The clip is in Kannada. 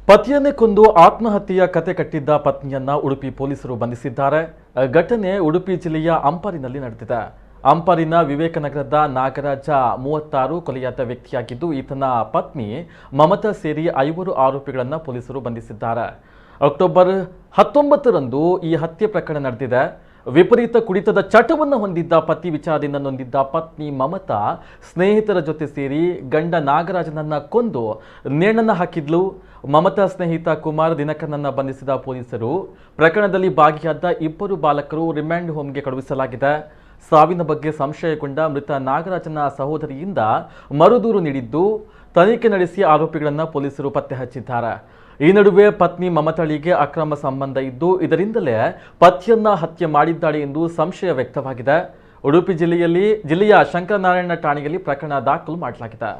ಪತಿಯನ್ನೇ ಕೊಂದು ಆತ್ಮಹತ್ಯೆಯ ಕತೆ ಕಟ್ಟಿದ್ದ ಪತ್ನಿಯನ್ನ ಉಡುಪಿ ಪೊಲೀಸರು ಬಂಧಿಸಿದ್ದಾರೆ. ಘಟನೆ ಉಡುಪಿ ಜಿಲ್ಲೆಯ ಅಂಪಾರಿನಲ್ಲಿ ನಡೆದಿದೆ. ಅಂಪಾರಿನ ವಿವೇಕನಗರದ ನಾಗರಾಜ 36 ಕೊಲೆಯಾದ ವ್ಯಕ್ತಿಯಾಗಿದ್ದು, ಈತನ ಪತ್ನಿ ಮಮತಾ ಸೇರಿ 5 ಆರೋಪಿಗಳನ್ನು ಪೊಲೀಸರು ಬಂಧಿಸಿದ್ದಾರೆ. ಅಕ್ಟೋಬರ್ 19ರಂದು ಈ ಹತ್ಯೆ ಪ್ರಕರಣ ನಡೆದಿದೆ. ವಿಪರೀತ ಕುಡಿತದ ಚಟವನ್ನು ಹೊಂದಿದ್ದ ಪತಿ ವಿಚಾರದಿಂದ ನೊಂದಿದ್ದ ಪತ್ನಿ ಮಮತಾ ಸ್ನೇಹಿತರ ಜೊತೆ ಸೇರಿ ಗಂಡ ನಾಗರಾಜನನ್ನ ಕೊಂದು ನೇಣನ್ನ ಹಾಕಿದ್ಲು. ಮಮತಾ ಸ್ನೇಹಿತ ಕುಮಾರ್ ದಿನಕರನನ್ನ ಬಂಧಿಸಿದ ಪೊಲೀಸರು ಪ್ರಕರಣದಲ್ಲಿ ಭಾಗಿಯಾದ 2 ಬಾಲಕರು ರಿಮ್ಯಾಂಡ್ ಹೋಮ್ಗೆ ಕಳುಹಿಸಲಾಗಿದೆ. ಸಾವಿನ ಬಗ್ಗೆ ಸಂಶಯಗೊಂಡ ಮೃತ ನಾಗರಾಜನ ಸಹೋದರಿಯಿಂದ ಮರುದೂರು ನೀಡಿದ್ದು, ತನಿಖೆ ನಡೆಸಿ ಆರೋಪಿಗಳನ್ನು ಪೊಲೀಸರು ಪತ್ತೆ ಹಚ್ಚಿದ್ದಾರೆ. ಈ ನಡುವೆ ಪತ್ನಿ ಮಮತಾಳಿಗೆ ಅಕ್ರಮ ಸಂಬಂಧ ಇದ್ದು, ಇದರಿಂದಲೇ ಪತಿಯನ್ನ ಹತ್ಯೆ ಮಾಡಿದ್ದಾಳೆ ಎಂದು ಸಂಶಯ ವ್ಯಕ್ತವಾಗಿದೆ. ಉಡುಪಿ ಜಿಲ್ಲೆಯ ಶಂಕರನಾರಾಯಣ ಠಾಣೆಯಲ್ಲಿ ಪ್ರಕರಣ ದಾಖಲು ಮಾಡಲಾಗಿದೆ.